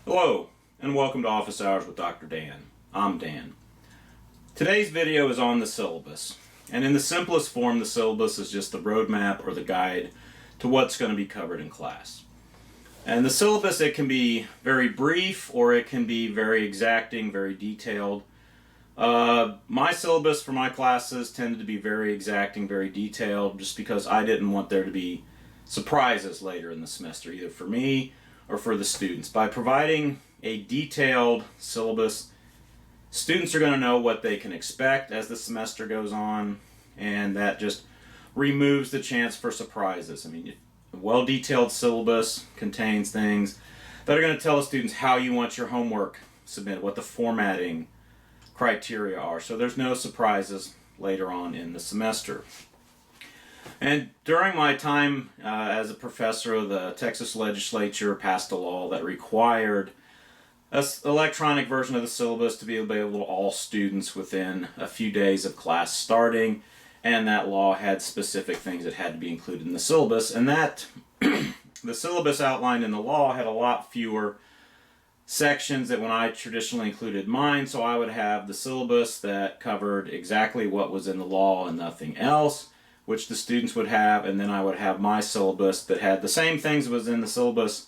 Hello, and welcome to Office Hours with Dr. Dan. I'm Dan. Today's video is on the syllabus, and in the simplest form, the syllabus is just the roadmap or the guide to what's going to be covered in class. And the syllabus, it can be very brief or it can be very exacting, very detailed. My syllabus for my classes tended to be very exacting, very detailed, just because I didn't want there to be surprises later in the semester, either for me or for the students. By providing a detailed syllabus, students are going to know what they can expect as the semester goes on, and that just removes the chance for surprises. I mean, a well-detailed syllabus contains things that are going to tell the students how you want your homework submitted, what the formatting criteria are, so there's no surprises later on in the semester. And during my time as a professor, the Texas legislature passed a law that required an electronic version of the syllabus to be available to all students within a few days of class starting, and that law had specific things that had to be included in the syllabus, and that the syllabus outlined in the law had a lot fewer sections than when I traditionally included mine. So I would have the syllabus that covered exactly what was in the law and nothing else, which the students would have, and then I would have my syllabus that had the same things that was in the syllabus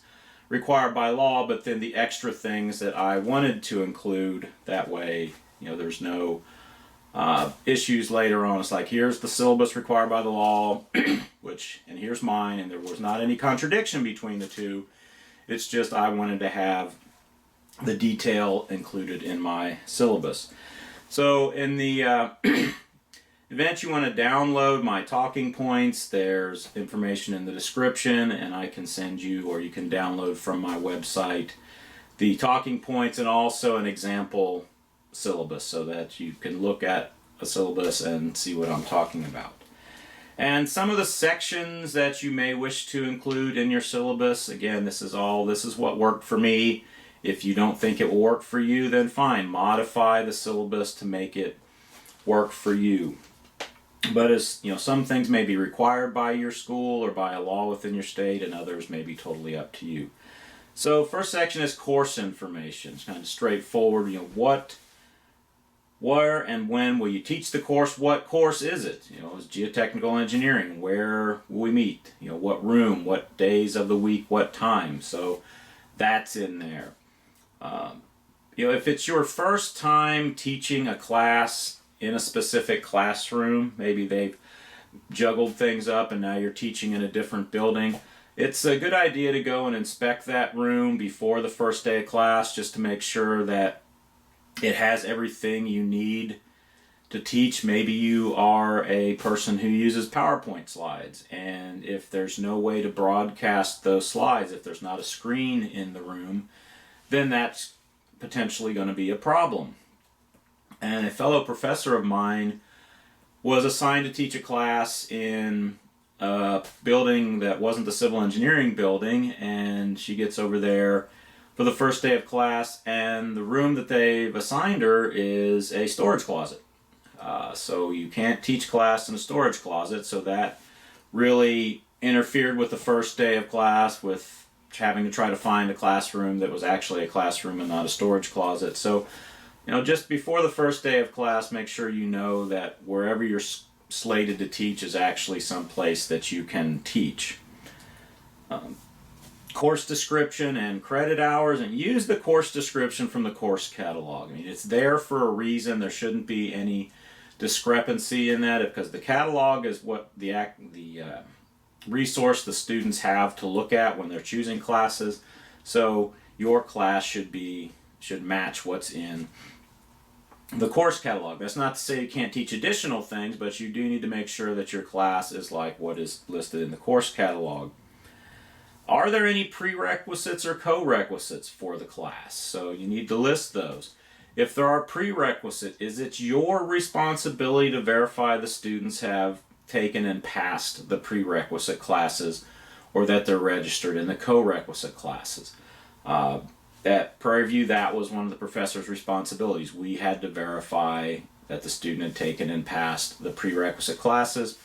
required by law, but then the extra things that I wanted to include. That way, there's no issues later on. It's like, here's the syllabus required by the law, and here's mine, and there was not any contradiction between the two. It's just I wanted to have the detail included in my syllabus. So in the event you want to download my talking points, there's information in the description, and I can send you, or you can download from my website, the talking points and also an example syllabus so that you can look at a syllabus and see what I'm talking about. And some of the sections that you may wish to include in your syllabus, again, this is what worked for me. If you don't think it will work for you, then fine, modify the syllabus to make it work for you. But some things may be required by your school or by a law within your state, and others may be totally up to you. So first section is course information. It's kind of straightforward. Where and when will you teach the course? What course is it? Is geotechnical engineering? Where will we meet? What room? What days of the week? What time? So that's in there. If it's your first time teaching a class in a specific classroom, maybe they've juggled things up and now you're teaching in a different building, it's a good idea to go and inspect that room before the first day of class, just to make sure that it has everything you need to teach. Maybe you are a person who uses PowerPoint slides, and if there's no way to broadcast those slides, if there's not a screen in the room, then that's potentially going to be a problem. And a fellow professor of mine was assigned to teach a class in a building that wasn't the civil engineering building, and she gets over there for the first day of class, and the room that they've assigned her is a storage closet. So you can't teach class in a storage closet, so that really interfered with the first day of class, with having to try to find a classroom that was actually a classroom and not a storage closet. So just before the first day of class, make sure you know that wherever you're slated to teach is actually some place that you can teach. Course description and credit hours, and use the course description from the course catalog. I mean, it's there for a reason. There shouldn't be any discrepancy in that, because the catalog is what the resource the students have to look at when they're choosing classes. So your class should match what's in the course catalog. That's not to say you can't teach additional things, but you do need to make sure that your class is like what is listed in the course catalog. Are there any prerequisites or co-requisites for the class? So you need to list those. If there are prerequisites, is it your responsibility to verify the students have taken and passed the prerequisite classes, or that they're registered in the co-requisite classes? At Prairie View, that was one of the professor's responsibilities. We had to verify that the student had taken and passed the prerequisite classes.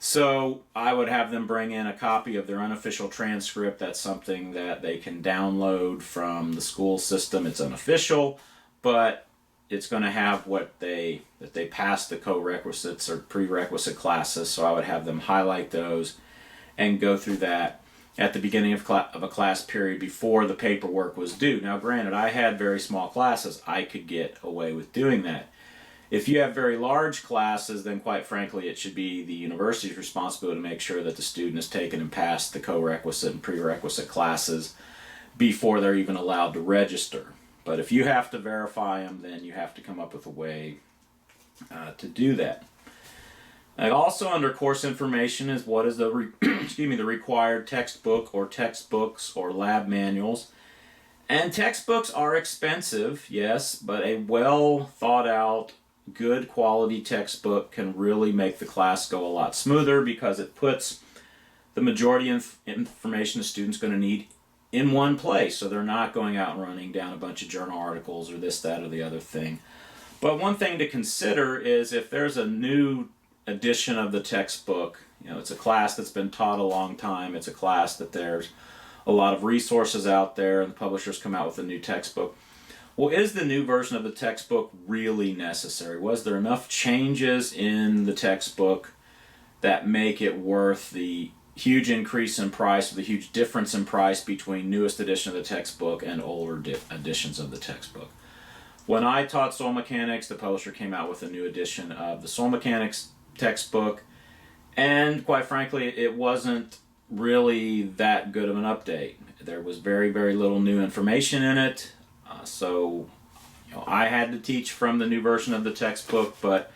So I would have them bring in a copy of their unofficial transcript. That's something that they can download from the school system. It's unofficial, but it's going to have that they passed the co-requisites or prerequisite classes. So I would have them highlight those and go through that at the beginning of a class period before the paperwork was due. Now, granted, I had very small classes. I could get away with doing that. If you have very large classes, then quite frankly, it should be the university's responsibility to make sure that the student has taken and passed the co-requisite and prerequisite classes before they're even allowed to register. But if you have to verify them, then you have to come up with a way to do that. And also under course information is what is the the required textbook or textbooks or lab manuals. And textbooks are expensive, yes, but a well thought out, good quality textbook can really make the class go a lot smoother because it puts the majority of information the student's going to need in one place, so they're not going out and running down a bunch of journal articles or this, that, or the other thing. But one thing to consider is if there's a new edition of the textbook, it's a class that's been taught a long time, it's a class that there's a lot of resources out there, and the publishers come out with a new textbook. Well, is the new version of the textbook really necessary? Was there enough changes in the textbook that make it worth the huge increase in price, or the huge difference in price between newest edition of the textbook and older editions of the textbook? When I taught soil mechanics, the publisher came out with a new edition of the soil mechanics textbook, and quite frankly, it wasn't really that good of an update. There was very, very little new information in it. So I had to teach from the new version of the textbook, but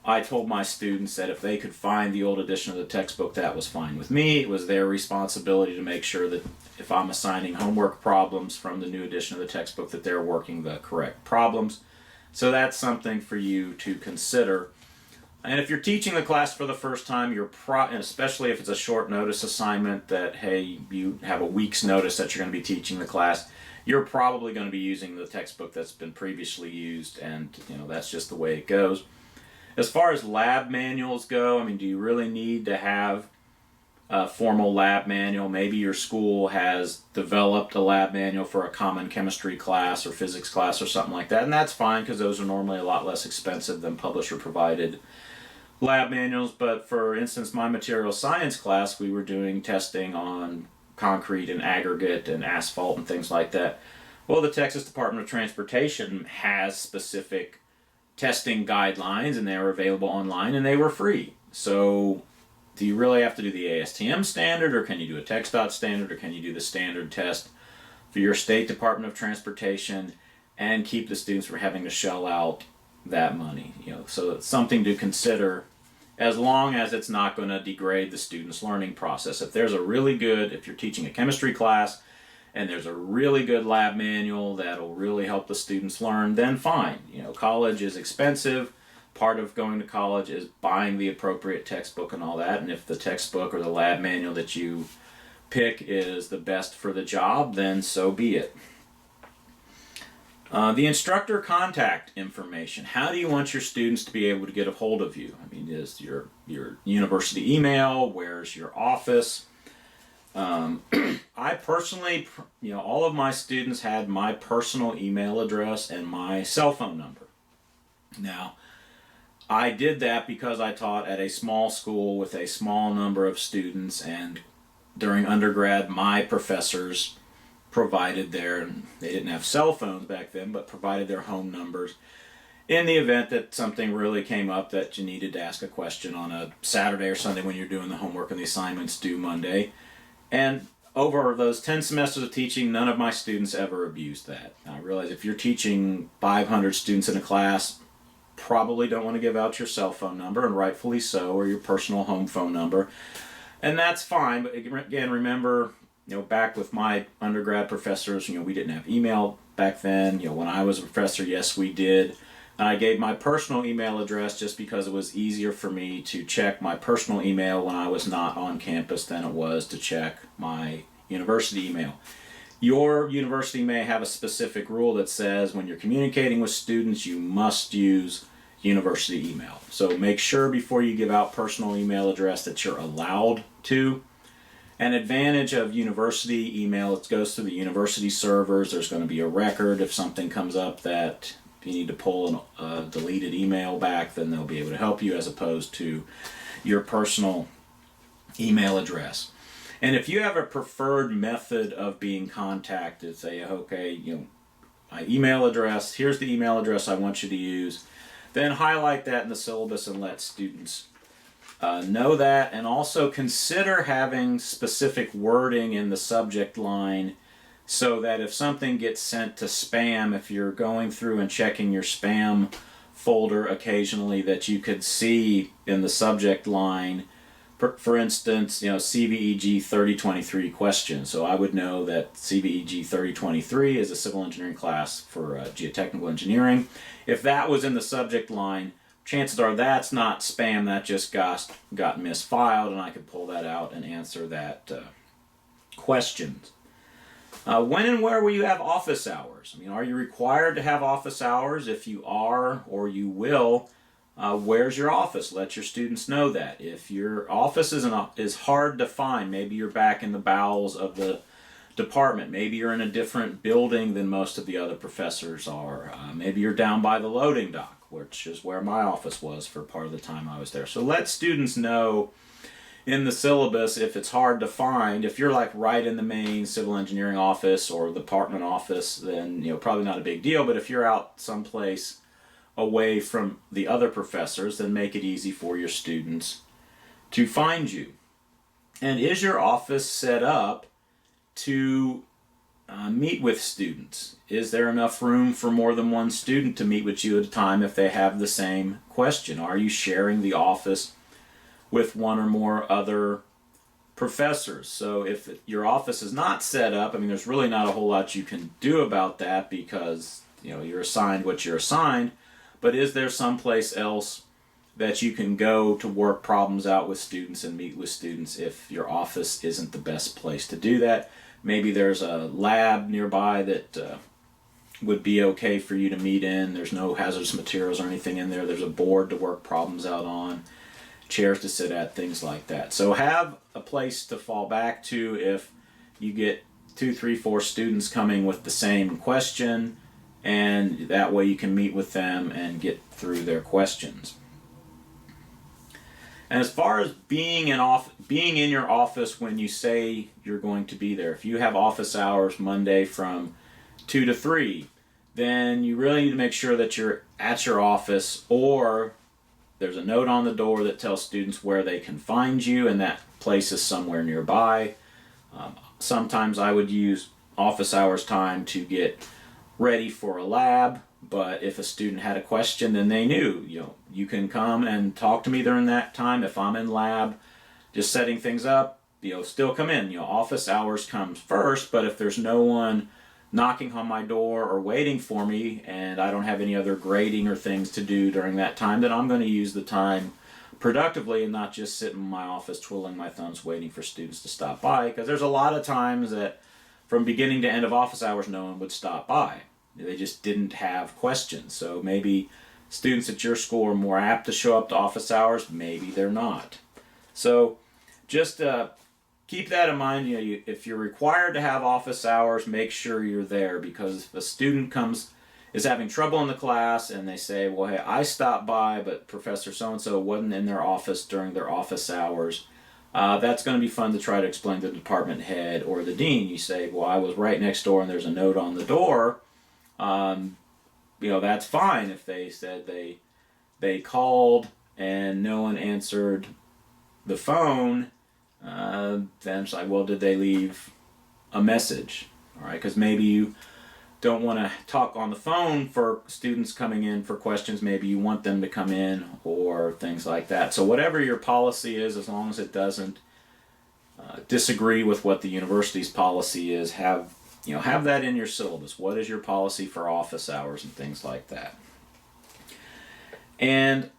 I told my students that if they could find the old edition of the textbook, that was fine with me. It was their responsibility to make sure that if I'm assigning homework problems from the new edition of the textbook, that they're working the correct problems. So that's something for you to consider. And if you're teaching the class for the first time, and especially if it's a short notice assignment that, hey, you have a week's notice that you're going to be teaching the class, you're probably going to be using the textbook that's been previously used, and that's just the way it goes. As far as lab manuals go, do you really need to have a formal lab manual? Maybe your school has developed a lab manual for a common chemistry class or physics class or something like that, and that's fine because those are normally a lot less expensive than publisher-provided lab manuals. But for instance, my material science class, we were doing testing on concrete and aggregate and asphalt and things like that. Well, the Texas Department of Transportation has specific testing guidelines, and they were available online, and they were free. So do you really have to do the ASTM standard, or can you do a TxDOT standard, or can you do the standard test for your state Department of Transportation and keep the students from having to shell out that money? So it's something to consider, as long as it's not going to degrade the student's learning process. If you're teaching a chemistry class and there's a really good lab manual that'll really help the students learn, then fine. College is expensive. Part of going to college is buying the appropriate textbook and all that. And if the textbook or the lab manual that you pick is the best for the job, then so be it. The instructor contact information. How do you want your students to be able to get a hold of you? Is your university email? Where's your office? I personally, all of my students had my personal email address and my cell phone number. Now, I did that because I taught at a small school with a small number of students, and during undergrad, my professors provided they didn't have cell phones back then, but provided their home numbers in the event that something really came up that you needed to ask a question on a Saturday or Sunday when you're doing the homework and the assignments due Monday. And over those 10 semesters of teaching, none of my students ever abused that. Now, I realize if you're teaching 500 students in a class, probably don't want to give out your cell phone number, and rightfully so, or your personal home phone number. And that's fine, but again, remember, back with my undergrad professors, we didn't have email back then. When I was a professor, yes, we did. And I gave my personal email address just because it was easier for me to check my personal email when I was not on campus than it was to check my university email. Your university may have a specific rule that says when you're communicating with students, you must use university email. So make sure before you give out personal email address that you're allowed to. An advantage of university email, it goes to the university servers. There's going to be a record. If something comes up that you need to pull a deleted email back, then they'll be able to help you, as opposed to your personal email address. And if you have a preferred method of being contacted, say, okay, my email address, here's the email address I want you to use, then highlight that in the syllabus and let students know that. And also consider having specific wording in the subject line, so that if something gets sent to spam, if you're going through and checking your spam folder occasionally, that you could see in the subject line, for instance, CVEG 3023 question. So I would know that CVEG 3023 is a civil engineering class for geotechnical engineering. If that was in the subject line, chances are that's not spam, that just got misfiled, and I could pull that out and answer that question. When and where will you have office hours? Are you required to have office hours? If you are, or you will, where's your office? Let your students know that. If your office is hard to find, maybe you're back in the bowels of the department, maybe you're in a different building than most of the other professors are, maybe you're down by the loading dock, which is where my office was for part of the time I was there. So let students know in the syllabus if it's hard to find. If you're like right in the main civil engineering office or department office, then probably not a big deal. But if you're out someplace away from the other professors, then make it easy for your students to find you. And is your office set up to meet with students? Is there enough room for more than one student to meet with you at a time if they have the same question? Are you sharing the office with one or more other professors? So if your office is not set up, there's really not a whole lot you can do about that, because you're assigned what you're assigned. But is there someplace else that you can go to work problems out with students and meet with students if your office isn't the best place to do that? Maybe there's a lab nearby that would be okay for you to meet in. There's no hazardous materials or anything in there. There's a board to work problems out on, chairs to sit at, things like that. So have a place to fall back to if you get 2, 3, 4 students coming with the same question, and that way you can meet with them and get through their questions. And as far as being in your office when you say you're going to be there, if you have office hours Monday from 2 to 3, then you really need to make sure that you're at your office, or there's a note on the door that tells students where they can find you, and that place is somewhere nearby. Sometimes I would use office hours time to get ready for a lab, but if a student had a question, then they knew, you can come and talk to me during that time. If I'm in lab just setting things up, still come in. Office hours comes first, but if there's no one knocking on my door or waiting for me, and I don't have any other grading or things to do during that time, then I'm going to use the time productively and not just sit in my office twiddling my thumbs waiting for students to stop by, because there's a lot of times that from beginning to end of office hours no one would stop by. They just didn't have questions. So maybe students at your school are more apt to show up to office hours, maybe they're not. So just keep that in mind. If you're required to have office hours, make sure you're there, because if a student is having trouble in the class and they say, well, hey, I stopped by, but Professor so-and-so wasn't in their office during their office hours, that's going to be fun to try to explain to the department head or the dean. You say, well, I was right next door and there's a note on the door. That's fine. If they said they called and no one answered the phone, then it's like, well, did they leave a message? All right, because maybe you don't want to talk on the phone for students coming in for questions. Maybe you want them to come in or things like that. So whatever your policy is, as long as it doesn't disagree with what the university's policy is, have that in your syllabus. What is your policy for office hours and things like that? And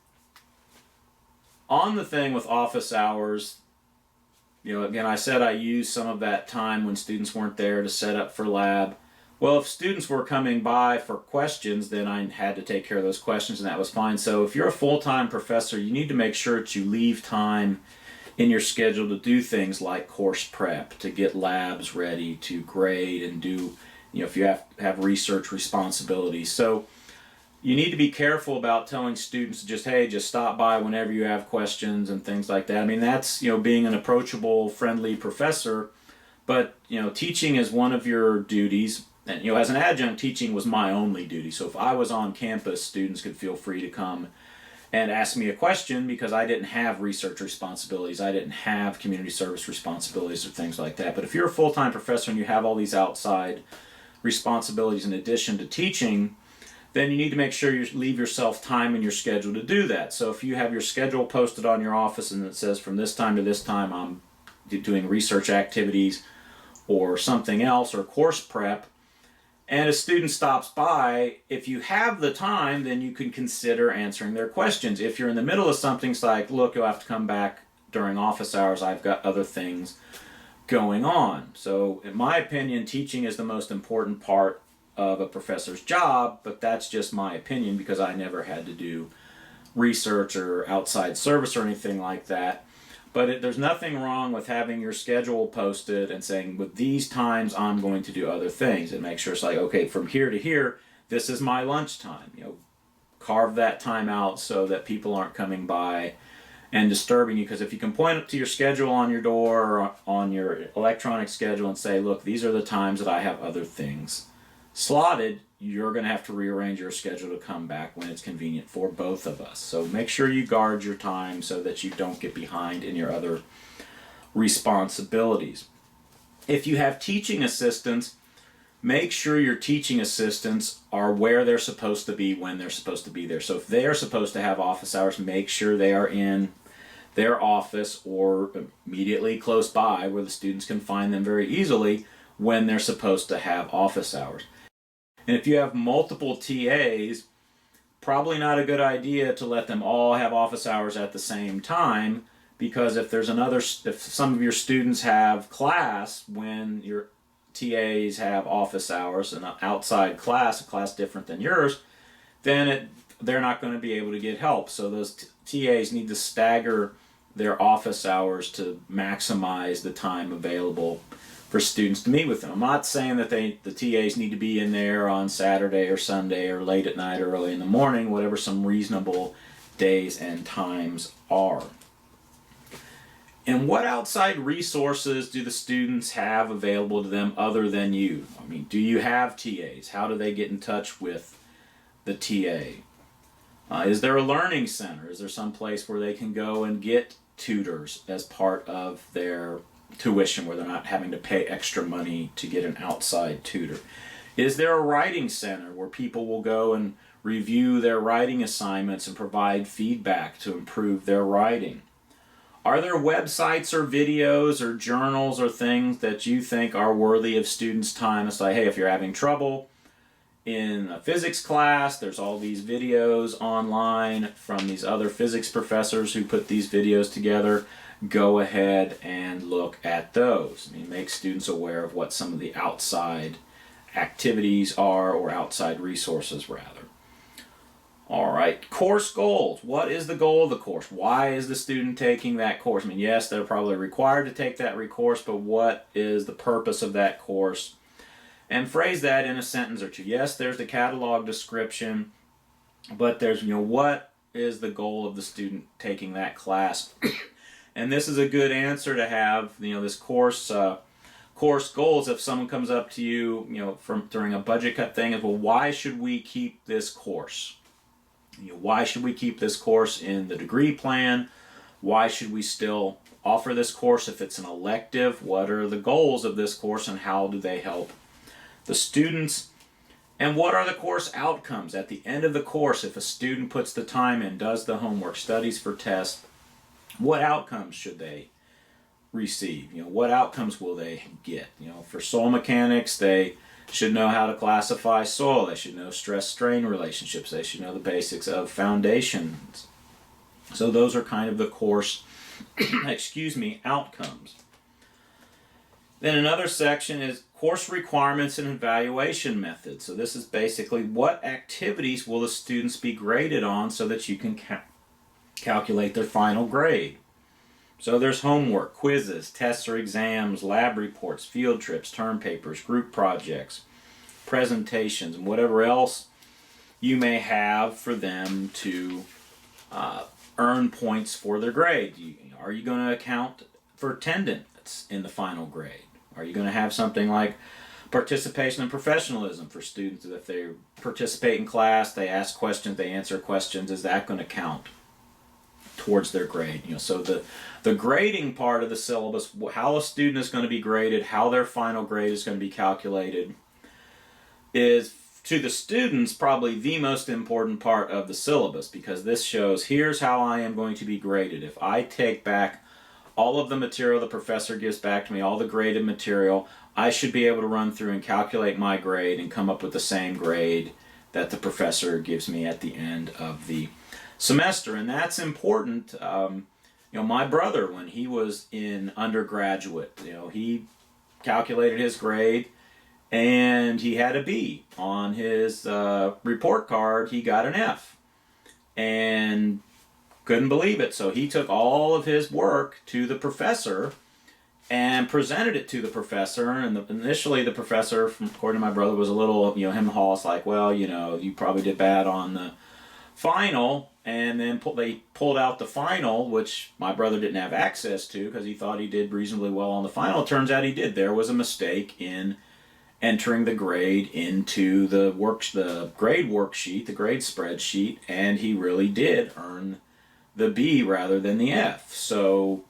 on the thing with office hours, again, I said I used some of that time when students weren't there to set up for lab. Well, if students were coming by for questions, then I had to take care of those questions, and that was fine. So if you're a full-time professor, you need to make sure that you leave time in your schedule to do things like course prep, to get labs ready, to grade and do, if you have research responsibilities. So you need to be careful about telling students just stop by whenever you have questions and things like that. I mean, that's, being an approachable, friendly professor, but, teaching is one of your duties. And, as an adjunct, teaching was my only duty. So if I was on campus, students could feel free to come and ask me a question because I didn't have research responsibilities. I didn't have community service responsibilities or things like that. But if you're a full-time professor and you have all these outside responsibilities in addition to teaching, then you need to make sure you leave yourself time in your schedule to do that. So if you have your schedule posted on your office and it says from this time to this time I'm doing research activities or something else or course prep, and a student stops by, if you have the time, then you can consider answering their questions. If you're in the middle of something, it's like, look, you'll have to come back during office hours. I've got other things going on. So in my opinion, teaching is the most important part of a professor's job, but that's just my opinion because I never had to do research or outside service or anything like that. But there's nothing wrong with having your schedule posted and saying, with these times, I'm going to do other things. And make sure it's like, okay, from here to here, this is my lunch time. Carve that time out so that people aren't coming by and disturbing you. Because if you can point up to your schedule on your door or on your electronic schedule and say, look, these are the times that I have other things slotted, you're going to have to rearrange your schedule to come back when it's convenient for both of us. So make sure you guard your time so that you don't get behind in your other responsibilities. If you have teaching assistants, make sure your teaching assistants are where they're supposed to be when they're supposed to be there. So if they are supposed to have office hours, make sure they are in their office or immediately close by where the students can find them very easily when they're supposed to have office hours. And if you have multiple TAs, probably not a good idea to let them all have office hours at the same time, because if some of your students have class when your TAs have office hours, an outside class, a class different than yours, then they're not going to be able to get help. So those TAs need to stagger their office hours to maximize the time available for students to meet with them. I'm not saying that the TAs need to be in there on Saturday or Sunday or late at night or early in the morning, whatever some reasonable days and times are. And what outside resources do the students have available to them other than you? I mean, do you have TAs? How do they get in touch with the TA? Is there a learning center? Is there some place where they can go and get tutors as part of their tuition where they're not having to pay extra money to get an outside tutor? Is there a writing center where people will go and review their writing assignments and provide feedback to improve their writing? Are there websites or videos or journals or things that you think are worthy of students' time? It's like, hey, if you're having trouble in a physics class, there's all these videos online from these other physics professors who put these videos together. Go ahead and look at those. I mean, make students aware of what some of the outside activities are, or outside resources rather. All right, course goals. What is the goal of the course? Why is the student taking that course? I mean, yes, they're probably required to take that course, but what is the purpose of that course? And phrase that in a sentence or two. Yes, there's the catalog description, but there's, what is the goal of the student taking that class? And this is a good answer to have, this course goals. If someone comes up to you, from during a budget cut thing, is, well, why should we keep this course? Why should we keep this course in the degree plan? Why should we still offer this course if it's an elective? What are the goals of this course and how do they help the students? And what are the course outcomes? At the end of the course, if a student puts the time in, does the homework, studies for tests, what outcomes should they receive? What outcomes will they get? For soil mechanics, they should know how to classify soil. They should know stress-strain relationships. They should know the basics of foundations. So those are kind of the course, outcomes. Then another section is course requirements and evaluation methods. So this is basically what activities will the students be graded on so that you can calculate their final grade. So there's homework, quizzes, tests or exams, lab reports, field trips, term papers, group projects, presentations, and whatever else you may have for them to earn points for their grade. Are you going to account for attendance in the final grade? Are you going to have something like participation and professionalism for students? If they participate in class, they ask questions, they answer questions, is that going to count towards their grade? So the grading part of the syllabus, how a student is going to be graded, how their final grade is going to be calculated, is to the students probably the most important part of the syllabus, because this shows here's how I am going to be graded. If I take back all of the material the professor gives back to me, all the graded material, I should be able to run through and calculate my grade and come up with the same grade that the professor gives me at the end of the semester. And that's important. My brother, when he was in undergraduate, he calculated his grade and he had a B. On his report card, he got an F. And couldn't believe it. So he took all of his work to the professor and presented it to the professor. And initially the professor, according to my brother, was a little, him and Hall's like, well, you probably did bad on the final. And then they pulled out the final, which my brother didn't have access to because he thought he did reasonably well on the final. Turns out he did. There was a mistake in entering the grade into the grade worksheet, the grade spreadsheet, and he really did earn the B rather than the F. So,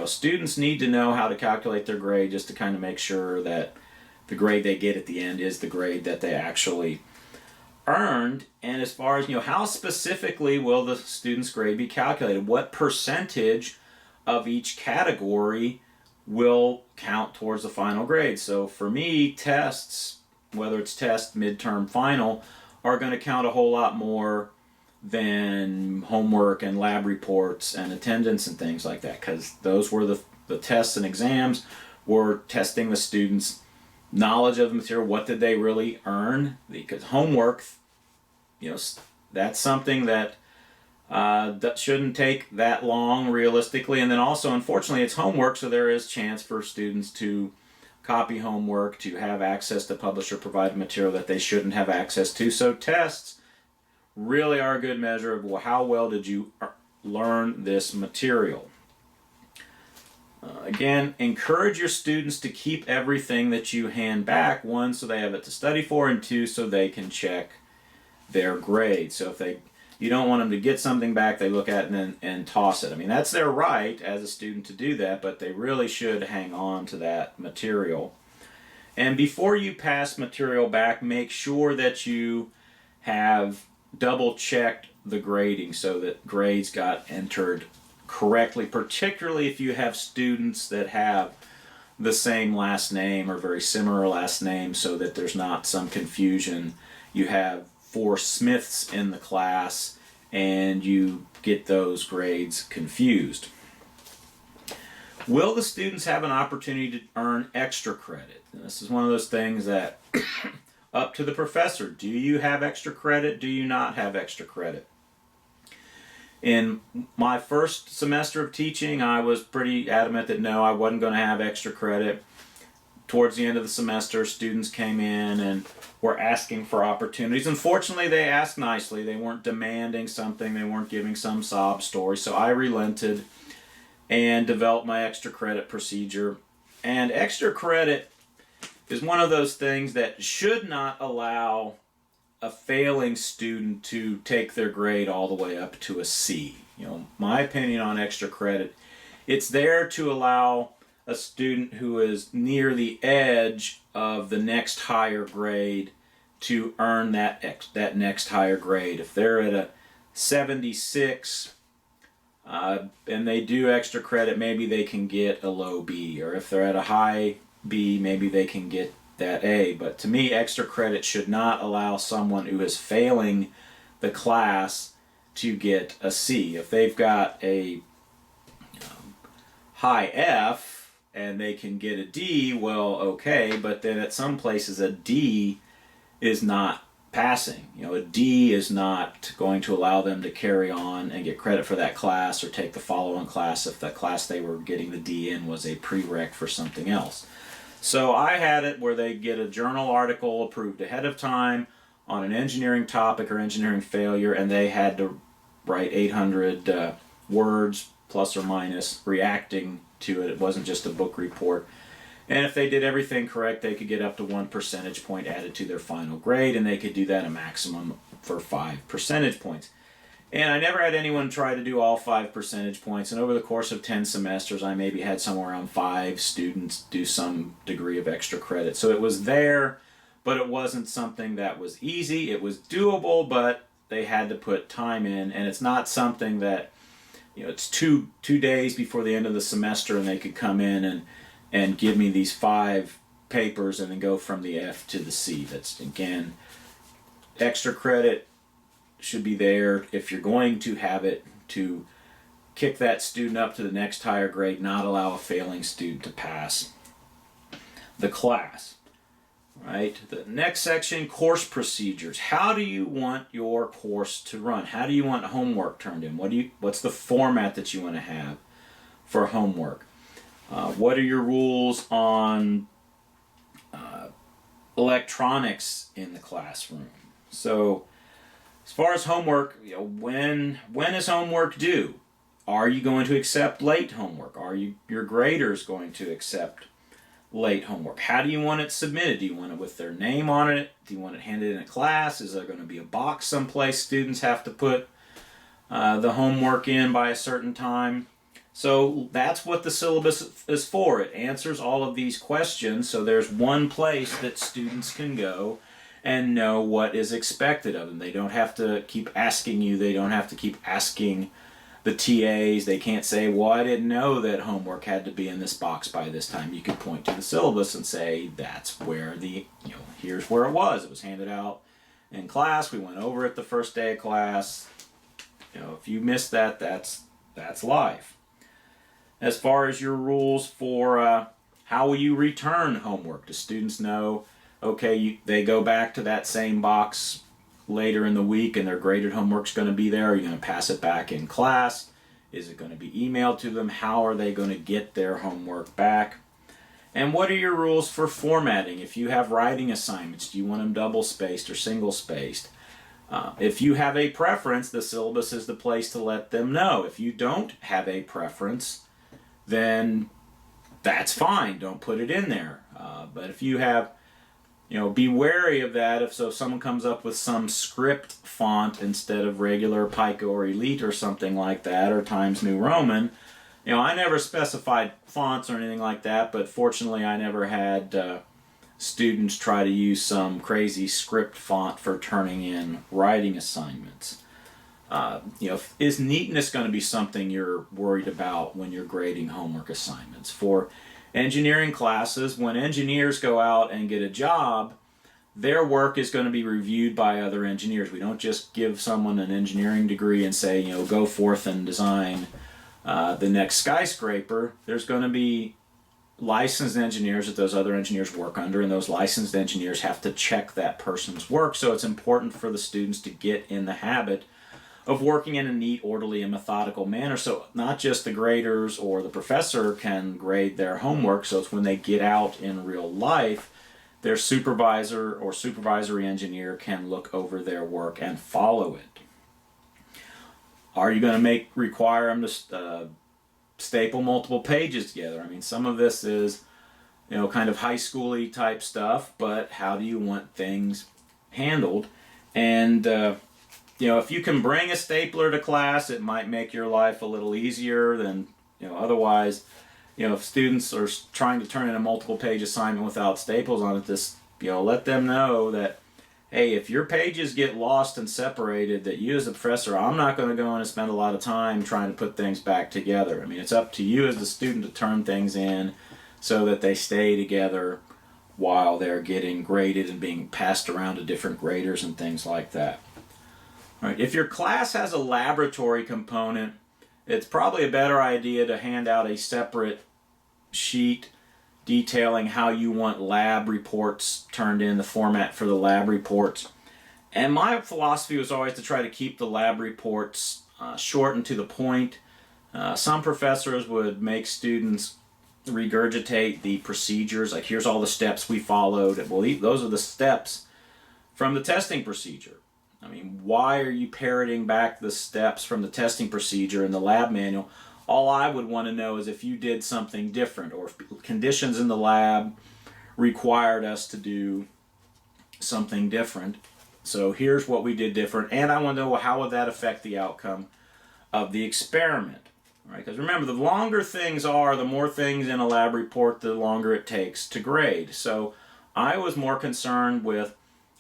students need to know how to calculate their grade just to kind of make sure that the grade they get at the end is the grade that they actually earned. And as far as, how specifically will the student's grade be calculated? What percentage of each category will count towards the final grade? So for me, tests, whether it's test, midterm, final, are going to count a whole lot more than homework and lab reports and attendance and things like that, because those were the tests and exams were testing the students' knowledge of the material. What did they really earn? Because homework, that's something that shouldn't take that long realistically. And then also, unfortunately, it's homework, so there is chance for students to copy homework, to have access to publisher provided material that they shouldn't have access to. So tests really are a good measure of how well did you learn this material. Again, encourage your students to keep everything that you hand back, one, so they have it to study for, and two, so they can check their grade. So if you don't want them to get something back, they look at it and toss it. I mean, that's their right as a student to do that, but they really should hang on to that material. And before you pass material back, make sure that you have double-checked the grading so that grades got entered correctly, particularly if you have students that have the same last name or very similar last name, so that there's not some confusion. You have 4 Smiths in the class and you get those grades confused. Will the students have an opportunity to earn extra credit? And this is one of those things that up to the professor. Do you have extra credit? Do you not have extra credit? In my first semester of teaching, I was pretty adamant that no, I wasn't going to have extra credit. Towards the end of the semester, students came in and were asking for opportunities. Unfortunately, they asked nicely. They weren't demanding something. They weren't giving some sob story. So I relented and developed my extra credit procedure. And extra credit is one of those things that should not allow a failing student to take their grade all the way up to a C. My opinion on extra credit, it's there to allow a student who is near the edge of the next higher grade to earn that next higher grade. If they're at a 76 and they do extra credit, maybe they can get a low B, or if they're at a high B, maybe they can get that A. But to me, extra credit should not allow someone who is failing the class to get a C. If they've got a high F and they can get a D, well, okay, but then at some places a D is not passing. A D is not going to allow them to carry on and get credit for that class or take the follow-on class if the class they were getting the D in was a prereq for something else. So I had it where they get a journal article approved ahead of time on an engineering topic or engineering failure, and they had to write 800 words plus or minus reacting to it. It wasn't just a book report. And if they did everything correct, they could get up to 1 percentage point added to their final grade, and they could do that a maximum for 5 percentage points. And I never had anyone try to do all 5 percentage points, and over the course of 10 semesters, I maybe had somewhere around 5 students do some degree of extra credit. So it was there, but it wasn't something that was easy. It was doable, but they had to put time in, and it's not something that, it's two days before the end of the semester, and they could come in and give me these 5 papers and then go from the F to the C. That's, again, extra credit should be there if you're going to have it to kick that student up to the next higher grade, not allow a failing student to pass the class. Right? The next section, course procedures. How do you want your course to run? How do you want homework turned in? What's the format that you want to have for homework? What are your rules on electronics in the classroom? So, as far as homework, when is homework due? Are you going to accept late homework? Are your graders going to accept late homework? How do you want it submitted? Do you want it with their name on it? Do you want it handed in a class? Is there going to be a box someplace students have to put the homework in by a certain time? So that's what the syllabus is for. It answers all of these questions, so there's one place that students can go and know what is expected of them. They don't have to keep asking you. They don't have to keep asking the TAs. They can't say, well, I didn't know that homework had to be in this box by this time. You can point to the syllabus and say, that's where here's where it was. It was handed out in class. We went over it the first day of class. If you missed that, that's life. As far as your rules for how will you return homework, do students know, okay, they go back to that same box later in the week and their graded homework's going to be there? Are you going to pass it back in class? Is it going to be emailed to them? How are they going to get their homework back? And what are your rules for formatting? If you have writing assignments, do you want them double-spaced or single-spaced? If you have a preference, the syllabus is the place to let them know. If you don't have a preference, then that's fine. Don't put it in there. But if you have, be wary of that. If someone comes up with some script font instead of regular Pico or Elite or something like that, or Times New Roman, I never specified fonts or anything like that, but fortunately I never had students try to use some crazy script font for turning in writing assignments. Is neatness going to be something you're worried about when you're grading homework assignments? For engineering classes, when engineers go out and get a job, their work is going to be reviewed by other engineers. We don't just give someone an engineering degree and say, go forth and design the next skyscraper. There's going to be licensed engineers that those other engineers work under, and those licensed engineers have to check that person's work. So it's important for the students to get in the habit of working in a neat, orderly, and methodical manner. So not just the graders or the professor can grade their homework, so it's when they get out in real life, their supervisor or supervisory engineer can look over their work and follow it. Are you going to require them to staple multiple pages together? I mean, some of this is, kind of high school-y type stuff, but how do you want things handled? And, if you can bring a stapler to class, it might make your life a little easier than, otherwise, if students are trying to turn in a multiple page assignment without staples on it, let them know that, hey, if your pages get lost and separated, that you as a professor, I'm not going to go in and spend a lot of time trying to put things back together. I mean, it's up to you as the student to turn things in so that they stay together while they're getting graded and being passed around to different graders and things like that. All right. If your class has a laboratory component, it's probably a better idea to hand out a separate sheet detailing how you want lab reports turned in, the format for the lab reports. And my philosophy was always to try to keep the lab reports short and to the point. Some professors would make students regurgitate the procedures, like here's all the steps we followed. Well, those are the steps from the testing procedure. I mean, why are you parroting back the steps from the testing procedure in the lab manual? All I would want to know is if you did something different, or if conditions in the lab required us to do something different. So here's what we did different, and I want to know how would that affect the outcome of the experiment. Right? Because remember, the longer things are, the more things in a lab report, the longer it takes to grade. So I was more concerned with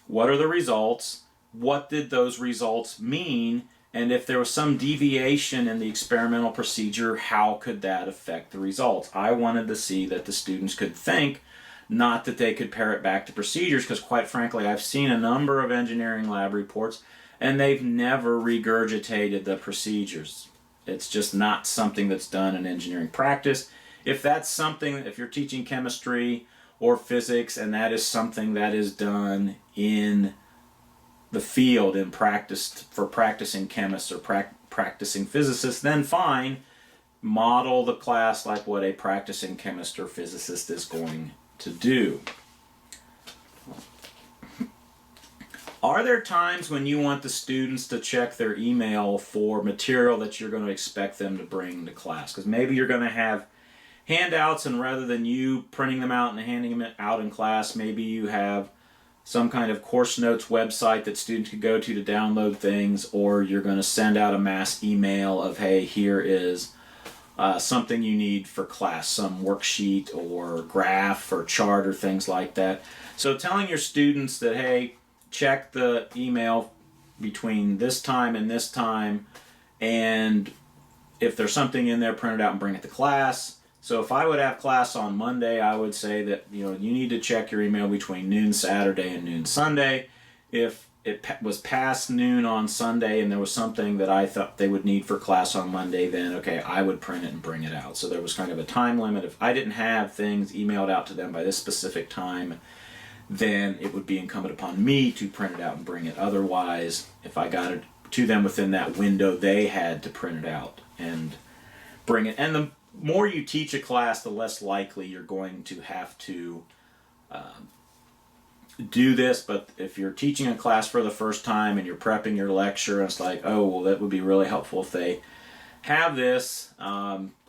what are the results, what did those results mean, and if there was some deviation in the experimental procedure, how could that affect the results? I wanted to see that the students could think, not that they could parrot back to procedures, because quite frankly, I've seen a number of engineering lab reports, and they've never regurgitated the procedures. It's just not something that's done in engineering practice. If that's something, if you're teaching chemistry or physics, and that is something that is done in the field in practice for practicing chemists or practicing physicists, then fine, model the class like what a practicing chemist or physicist is going to do. Are there times when you want the students to check their email for material that you're going to expect them to bring to class? Because maybe you're going to have handouts, and rather than you printing them out and handing them out in class, maybe you have some kind of course notes website that students could go to download things, or you're going to send out a mass email of, hey, here is something you need for class, some worksheet or graph or chart or things like that. So telling your students that, hey, check the email between this time and this time, and if there's something in there, print it out and bring it to class. So if I would have class on Monday, I would say that you need to check your email between noon Saturday and noon Sunday. If it was past noon on Sunday and there was something that I thought they would need for class on Monday, then okay, I would print it and bring it out. So there was kind of a time limit. If I didn't have things emailed out to them by this specific time, then it would be incumbent upon me to print it out and bring it. Otherwise, if I got it to them within that window, they had to print it out and bring it. And the more you teach a class, the less likely you're going to have to do this. But if you're teaching a class for the first time and you're prepping your lecture, and it's like, oh, well, that would be really helpful if they have this.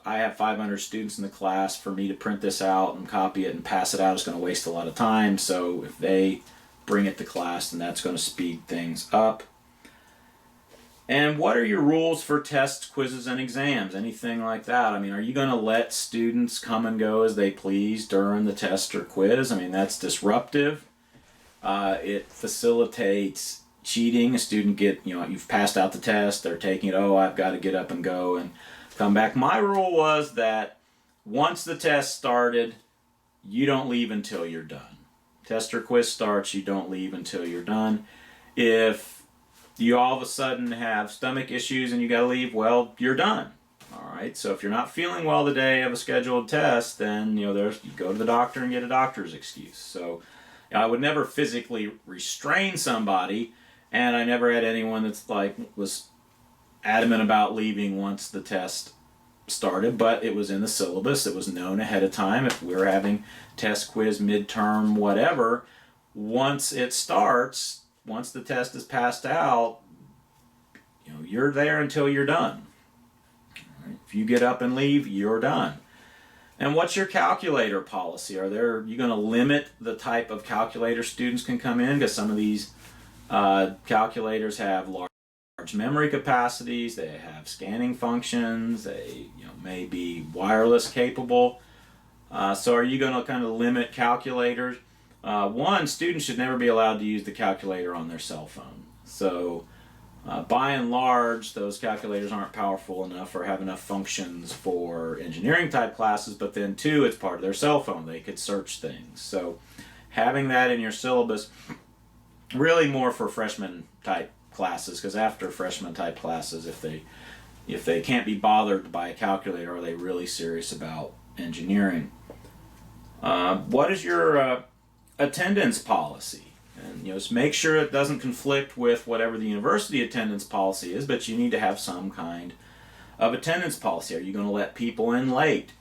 I have 500 students in the class. For me to print this out and copy it and pass it out is going to waste a lot of time. So if they bring it to class, then that's going to speed things up. And what are your rules for tests, quizzes, and exams? Anything like that? I mean, are you going to let students come and go as they please during the test or quiz? I mean, that's disruptive. It facilitates cheating. A student you've passed out the test, they're taking it, oh, I've got to get up and go and come back. My rule was that once the test started, you don't leave until you're done. Test or quiz starts, you don't leave until you're done. If you all of a sudden have stomach issues and you got to leave, well, you're done. All right. So if you're not feeling well the day of a scheduled test, then you go to the doctor and get a doctor's excuse. So I would never physically restrain somebody, and I never had anyone that's was adamant about leaving once the test started, but it was in the syllabus. It was known ahead of time. If we were having test, quiz, midterm, whatever, once it starts, once the test is passed out, you're there until you're done. Right? If you get up and leave, you're done. And what's your calculator policy? You going to limit the type of calculator students can come in? Because some of these calculators have large memory capacities, they have scanning functions, they may be wireless capable. So are you going to kind of limit calculators? One, students should never be allowed to use the calculator on their cell phone. So by and large, those calculators aren't powerful enough or have enough functions for engineering type classes, but then two, it's part of their cell phone. They could search things. So having that in your syllabus, really more for freshman type classes, because after freshman type classes, if they can't be bothered by a calculator, are they really serious about engineering. What is your attendance policy? And just make sure it doesn't conflict with whatever the university attendance policy is, but you need to have some kind of attendance policy. Are you going to let people in late?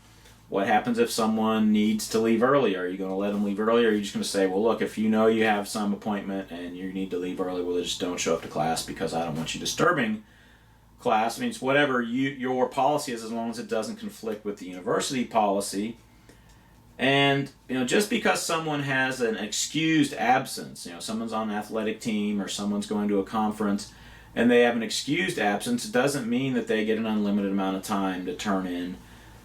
What happens if someone needs to leave early? Are you going to let them leave early, or are you just going to say, well, look, if you know you have some appointment and you need to leave early, well, just don't show up to class because I don't want you disturbing class. I mean, it's whatever your policy is, as long as it doesn't conflict with the university policy. And just because someone has an excused absence, someone's on an athletic team or someone's going to a conference and they have an excused absence, it doesn't mean that they get an unlimited amount of time to turn in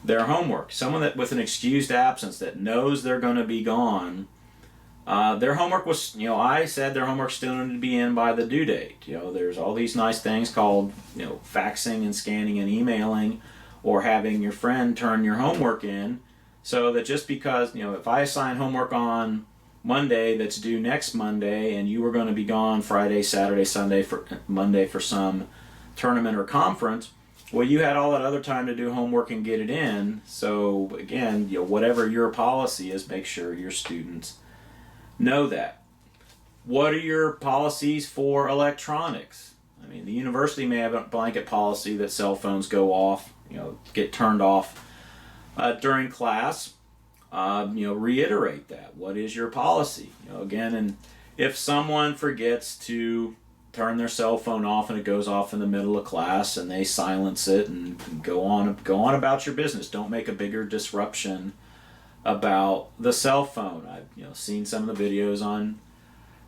their homework. Someone that with an excused absence that knows they're going to be gone, their homework was, I said their homework still needed to be in by the due date. There's all these nice things called, faxing and scanning and emailing, or having your friend turn your homework in, so that just because, if I assign homework on Monday that's due next Monday and you were going to be gone Friday, Saturday, Sunday, Monday for some tournament or conference, well, you had all that other time to do homework and get it in. So again, whatever your policy is, make sure your students know that. What are your policies for electronics? I mean, the university may have a blanket policy that cell phones go off, get turned off during class. Reiterate that. What is your policy? Again, and if someone forgets to turn their cell phone off and it goes off in the middle of class and they silence it and go on about your business. Don't make a bigger disruption about the cell phone. I've seen some of the videos on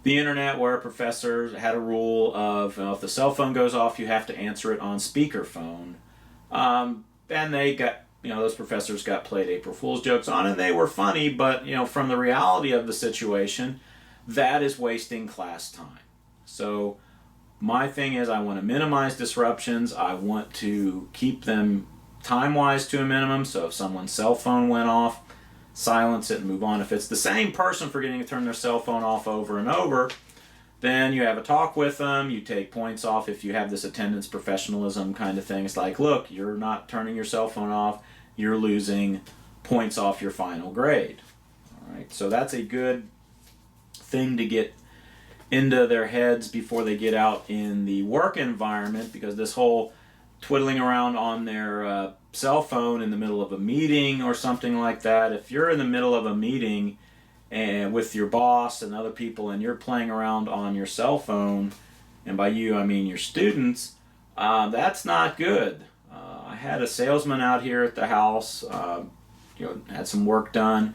the internet where professors had a rule of if the cell phone goes off, you have to answer it on speakerphone. And they got those professors got played April Fool's jokes on, and they were funny, but from the reality of the situation, that is wasting class time. So my thing is, I want to minimize disruptions. I want to keep them time-wise to a minimum. So if someone's cell phone went off, silence it and move on. If it's the same person forgetting to turn their cell phone off over and over, then you have a talk with them. You take points off if you have this attendance professionalism kind of thing. It's like, look, you're not turning your cell phone off. You're losing points off your final grade. All right, so that's a good thing to get into their heads before they get out in the work environment, because this whole twiddling around on their cell phone in the middle of a meeting or something like that, if you're in the middle of a meeting and with your boss and other people and you're playing around on your cell phone, and by you I mean your students, that's not good. I had a salesman out here at the house, had some work done,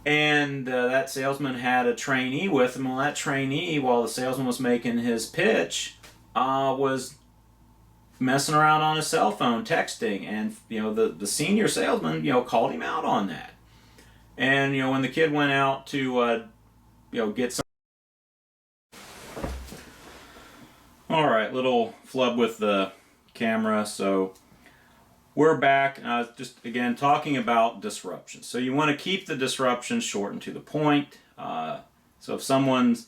and that salesman had a trainee with him. Well, that trainee, while the salesman was making his pitch, was messing around on his cell phone, texting, and the senior salesman called him out on that. And when the kid went out to get some. All right, little flub with the camera. So we're back. Just again talking about disruptions. So you want to keep the disruptions short and to the point. So if someone's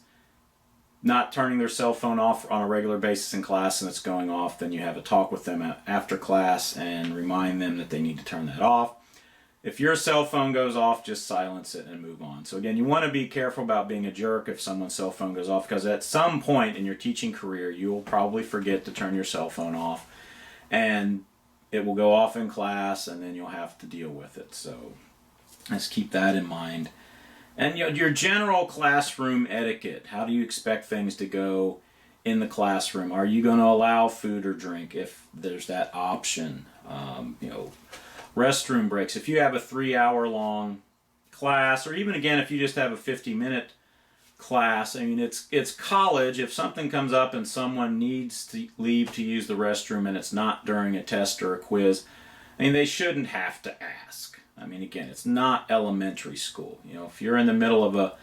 not turning their cell phone off on a regular basis in class and it's going off, then you have a talk with them after class and remind them that they need to turn that off. If your cell phone goes off, just silence it and move on. So again, you want to be careful about being a jerk if someone's cell phone goes off, because at some point in your teaching career, you will probably forget to turn your cell phone off, and it will go off in class, and then you'll have to deal with it. So let's keep that in mind. And your general classroom etiquette. How do you expect things to go in the classroom? Are you going to allow food or drink if there's that option? Restroom breaks. If you have a 3-hour-long class, or even again if you just have a 50-minute class, I mean it's college. If something comes up and someone needs to leave to use the restroom and it's not during a test or a quiz, I mean they shouldn't have to ask. I mean, again, it's not elementary school. If you're in the middle of a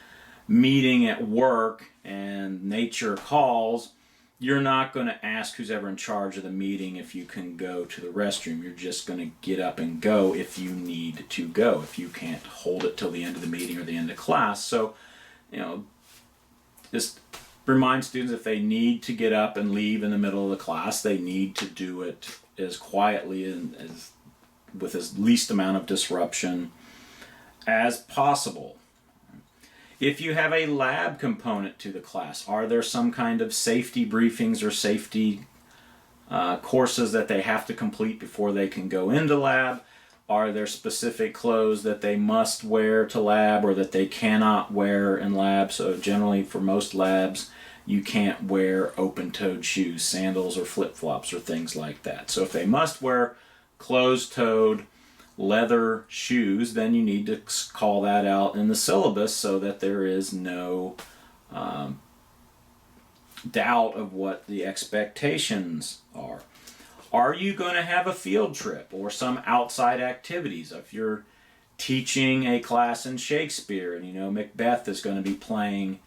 meeting at work and nature calls, you're not going to ask who's ever in charge of the meeting if you can go to the restroom. You're just going to get up and go if you need to go, if you can't hold it till the end of the meeting or the end of class. So, just remind students if they need to get up and leave in the middle of the class, they need to do it as quietly and as with as least amount of disruption as possible. If you have a lab component to the class, are there some kind of safety briefings or safety courses that they have to complete before they can go into lab? Are there specific clothes that they must wear to lab or that they cannot wear in lab? So generally for most labs, you can't wear open-toed shoes, sandals or flip-flops or things like that. So if they must wear closed-toed leather shoes, then you need to call that out in the syllabus so that there is no doubt of what the expectations are. Are you going to have a field trip or some outside activities? If you're teaching a class in Shakespeare and you know Macbeth is going to be playing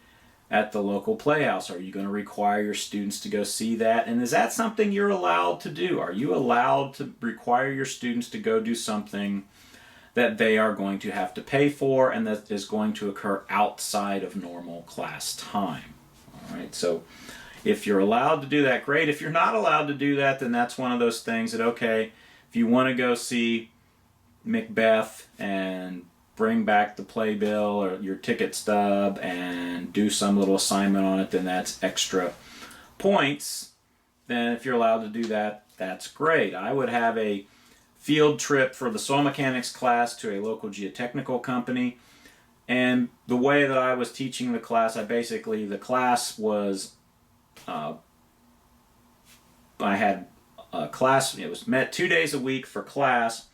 at the local playhouse, are you going to require your students to go see that? And is that something you're allowed to do? Are you allowed to require your students to go do something that they are going to have to pay for and that is going to occur outside of normal class time? All right, so if you're allowed to do that, great. If you're not allowed to do that, then that's one of those things that, okay, if you want to go see Macbeth and bring back the playbill or your ticket stub and do some little assignment on it, then that's extra points. Then if you're allowed to do that, that's great. I would have a field trip for the soil mechanics class to a local geotechnical company. And the way that I was teaching the class, the class was, I had a class, it was met 2 days a week for class,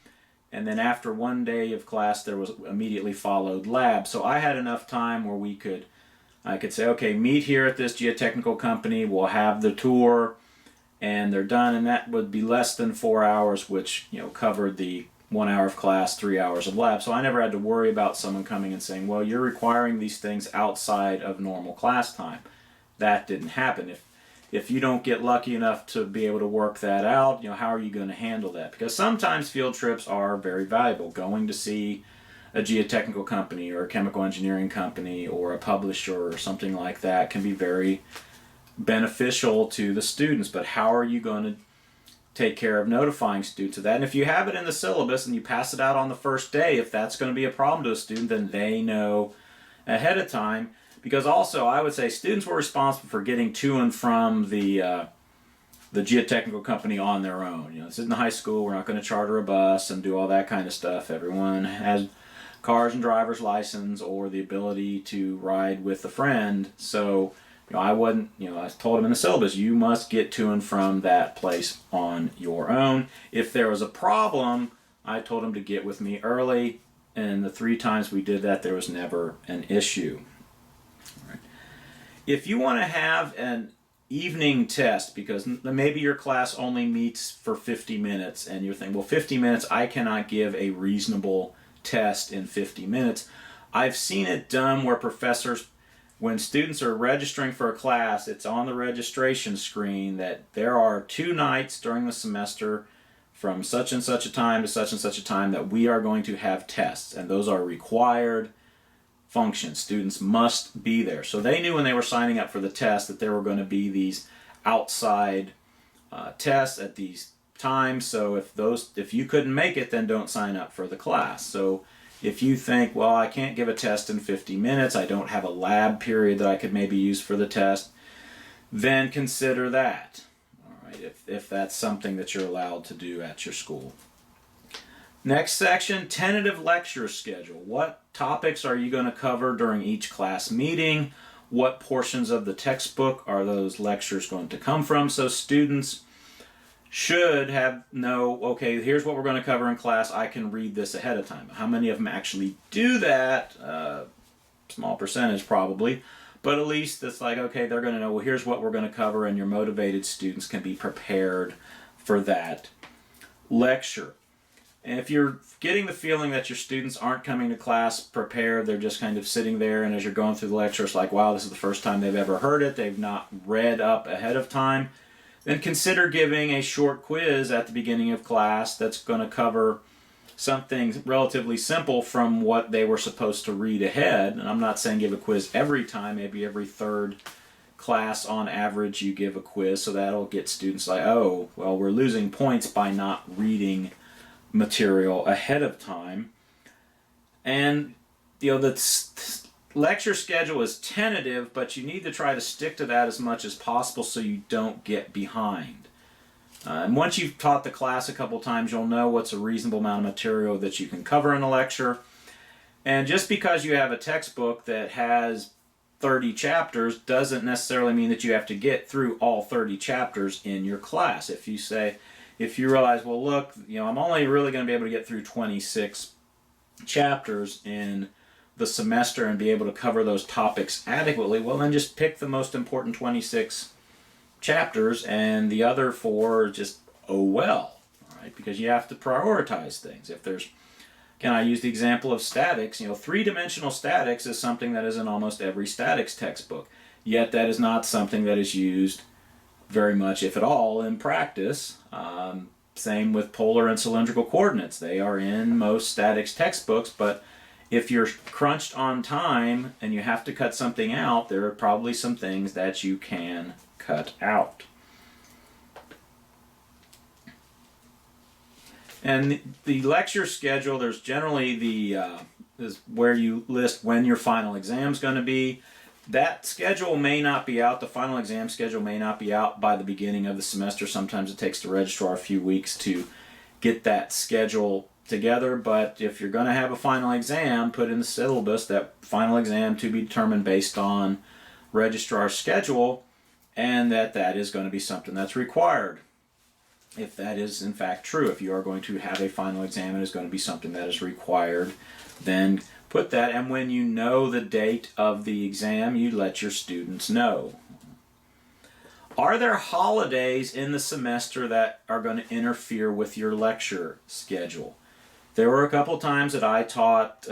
and then after 1 day of class there was immediately followed lab. So I had enough time where I could say, okay, meet here at this geotechnical company, we'll have the tour, and they're done, and that would be less than 4 hours, which covered the 1 hour of class, 3 hours of lab. So I never had to worry about someone coming and saying, well, you're requiring these things outside of normal class time. That didn't happen. If you don't get lucky enough to be able to work that out, how are you going to handle that? Because sometimes field trips are very valuable. Going to see a geotechnical company or a chemical engineering company or a publisher or something like that can be very beneficial to the students. But how are you going to take care of notifying students of that? And if you have it in the syllabus and you pass it out on the first day, if that's going to be a problem to a student, then they know ahead of time. Because also, I would say students were responsible for getting to and from the geotechnical company on their own. This isn't high school. We're not going to charter a bus and do all that kind of stuff. Everyone has cars and driver's license or the ability to ride with a friend. So, I told them in the syllabus, you must get to and from that place on your own. If there was a problem, I told them to get with me early, and the 3 times we did that, there was never an issue. If you want to have an evening test, because maybe your class only meets for 50 minutes, and you're thinking, well, 50 minutes, I cannot give a reasonable test in 50 minutes. I've seen it done where professors, when students are registering for a class, it's on the registration screen that there are 2 nights during the semester from such and such a time to such and such a time that we are going to have tests, and those are required functions. Students must be there. So they knew when they were signing up for the test that there were going to be these outside tests at these times. So if you couldn't make it, then don't sign up for the class. So if you think, well, I can't give a test in 50 minutes, I don't have a lab period that I could maybe use for the test, then consider that. All right, if that's something that you're allowed to do at your school. Next section, tentative lecture schedule. What topics are you going to cover during each class meeting? What portions of the textbook are those lectures going to come from? So students should know, okay, here's what we're going to cover in class. I can read this ahead of time. How many of them actually do that? Small percentage probably. But at least it's like, okay, they're going to know, well, here's what we're going to cover, and your motivated students can be prepared for that lecture. And if you're getting the feeling that your students aren't coming to class prepared, they're just kind of sitting there, and as you're going through the lecture, it's like, wow, this is the first time they've ever heard it, they've not read up ahead of time, then consider giving a short quiz at the beginning of class that's going to cover something relatively simple from what they were supposed to read ahead. And I'm not saying give a quiz every time, maybe every 3rd class on average you give a quiz, so that'll get students like, oh, well, we're losing points by not reading material ahead of time. And the lecture schedule is tentative, but you need to try to stick to that as much as possible so you don't get behind. And once you've taught the class a couple times, you'll know what's a reasonable amount of material that you can cover in a lecture. And just because you have a textbook that has 30 chapters doesn't necessarily mean that you have to get through all 30 chapters in your class. If you realize, well, look, I'm only really going to be able to get through 26 chapters in the semester and be able to cover those topics adequately, well, then just pick the most important 26 chapters, and the other 4 just, oh well, all right? Because you have to prioritize things. If there's, again, I use the example of statics. Three-dimensional statics is something that is in almost every statics textbook, yet that is not something that is used very much, if at all, in practice. Same with polar and cylindrical coordinates. They are in most statics textbooks, but if you're crunched on time and you have to cut something out, there are probably some things that you can cut out. And the lecture schedule, there's generally is where you list when your final exam is going to be. That schedule may not be out, the final exam schedule may not be out by the beginning of the semester. Sometimes it takes the registrar a few weeks to get that schedule together, but if you're going to have a final exam, put in the syllabus that final exam to be determined based on registrar's schedule, and that is going to be something that's required. If that is in fact true, if you are going to have a final exam and is going to be something that is required, then put that, and when you know the date of the exam, you let your students know. Are there holidays in the semester that are going to interfere with your lecture schedule? There were a couple times that I taught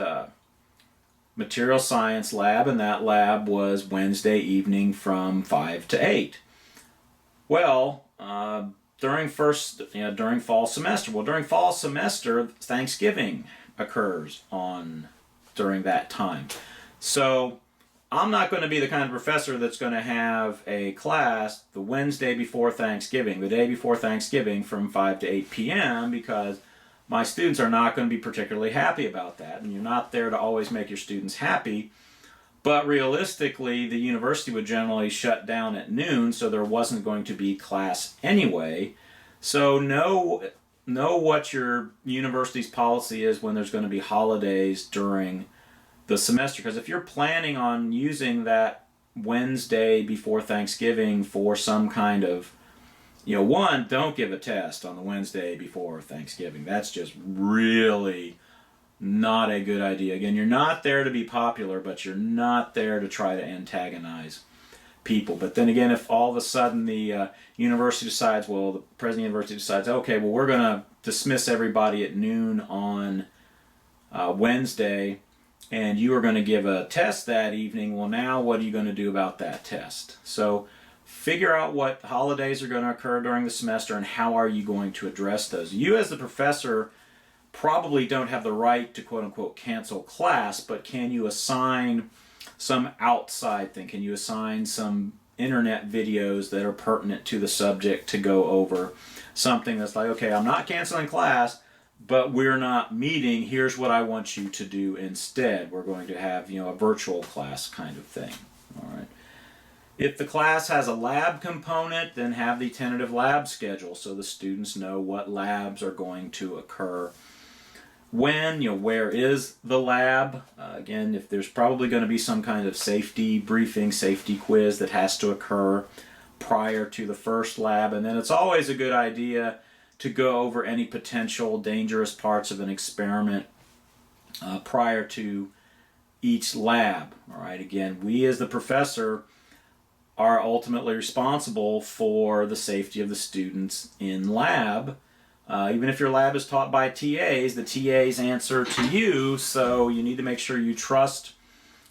material science lab, and that lab was Wednesday evening from 5 to 8. Well, during fall semester. Well, during fall semester, Thanksgiving occurs during that time. So I'm not going to be the kind of professor that's going to have a class the Wednesday before Thanksgiving, the day before Thanksgiving from 5 to 8 p.m. because my students are not going to be particularly happy about that. And you're not there to always make your students happy. But realistically, the university would generally shut down at noon, so there wasn't going to be class anyway. So know what your university's policy is when there's going to be holidays during the semester. Because if you're planning on using that Wednesday before Thanksgiving for some kind of, don't give a test on the Wednesday before Thanksgiving. That's just really not a good idea. Again, you're not there to be popular, but you're not there to try to antagonize people. But then again, if all of a sudden the university decides, the president of the university decides, okay, well, we're going to dismiss everybody at noon on Wednesday, and you are going to give a test that evening, well, now what are you going to do about that test? So figure out what holidays are going to occur during the semester and how are you going to address those. You as the professor probably don't have the right to quote-unquote cancel class, but can you assign some outside thing? Can you assign some internet videos that are pertinent to the subject to go over? Something that's like, okay, I'm not canceling class, but we're not meeting. Here's what I want you to do instead. We're going to have, a virtual class kind of thing. All right. If the class has a lab component, then have the tentative lab schedule so the students know what labs are going to occur. When, where is the lab? Again, if there's probably going to be some kind of safety briefing, safety quiz that has to occur prior to the first lab. And then it's always a good idea to go over any potential dangerous parts of an experiment prior to each lab. All right. Again, we as the professor are ultimately responsible for the safety of the students in lab. Even if your lab is taught by TAs, the TAs answer to you, so you need to make sure you trust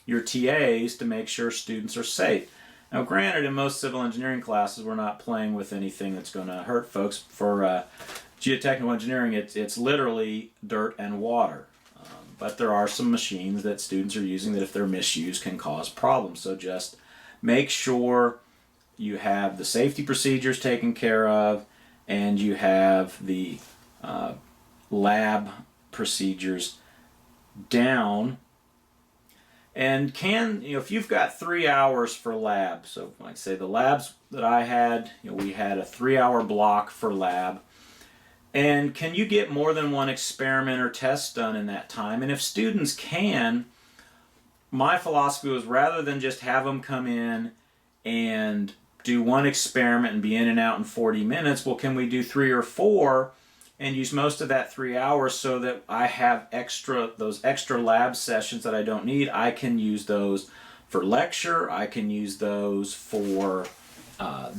your TAs to make sure students are safe. Now granted, in most civil engineering classes, we're not playing with anything that's going to hurt folks. For geotechnical engineering, it's literally dirt and water. But there are some machines that students are using that if they're misused can cause problems. So just make sure you have the safety procedures taken care of, and you have the lab procedures down. And if you've got 3 hours for lab, so like I say the labs that I had, we had a 3-hour block for lab. And can you get more than one experiment or test done in that time? And if students can, my philosophy was rather than just have them come in and do one experiment and be in and out in 40 minutes, well, can we do 3 or 4 and use most of that 3 hours so that I have those extra lab sessions that I don't need? I can use those for lecture. I can use those for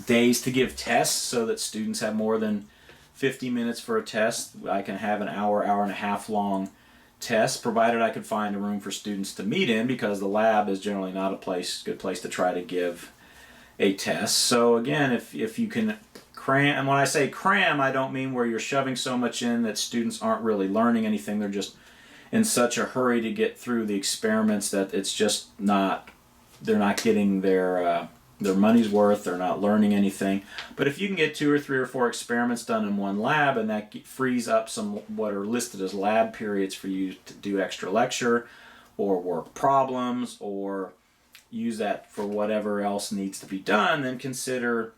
days to give tests so that students have more than 50 minutes for a test. I can have an hour and a half long test, provided I can find a room for students to meet in, because the lab is generally not a good place to try to give a test. So again, if you can cram, and when I say cram, I don't mean where you're shoving so much in that students aren't really learning anything. They're just in such a hurry to get through the experiments that it's just not, they're not getting their money's worth. They're not learning anything. But if you can get 2 or 3 or 4 experiments done in one lab, and that frees up some what are listed as lab periods for you to do extra lecture or work problems or use that for whatever else needs to be done, then consider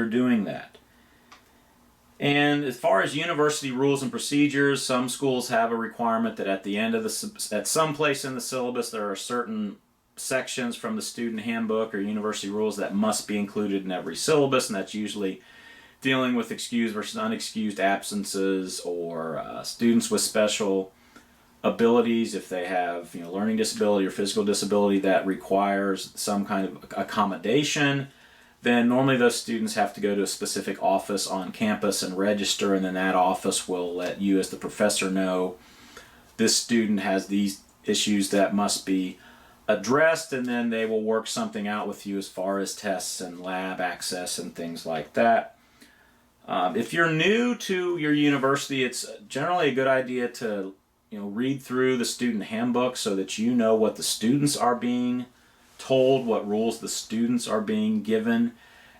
doing that. And as far as university rules and procedures, some schools have a requirement that at the end of at some place in the syllabus there are certain sections from the Student Handbook or university rules that must be included in every syllabus, and that's usually dealing with excused versus unexcused absences, or students with special abilities, if they have learning disability or physical disability that requires some kind of accommodation. Then normally those students have to go to a specific office on campus and register, and then that office will let you as the professor know this student has these issues that must be addressed, and then they will work something out with you as far as tests and lab access and things like that. If you're new to your university, it's generally a good idea to read through the Student Handbook so that you know what the students are being told, what rules the students are being given,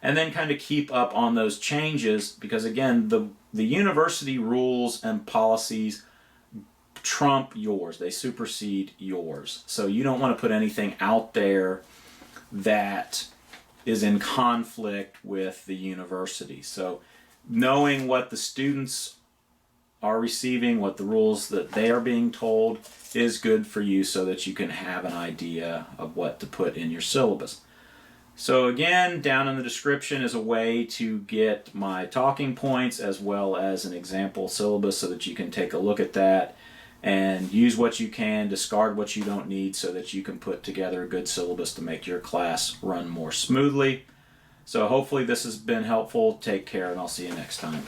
and then kind of keep up on those changes, because again, the university rules and policies trump yours. They supersede yours. So you don't want to put anything out there that is in conflict with the university. So knowing what the students are receiving, what the rules that they are being told, is good for you so that you can have an idea of what to put in your syllabus. So again, down in the description is a way to get my talking points as well as an example syllabus so that you can take a look at that and use what you can, discard what you don't need, so that you can put together a good syllabus to make your class run more smoothly. So hopefully this has been helpful. Take care, and I'll see you next time.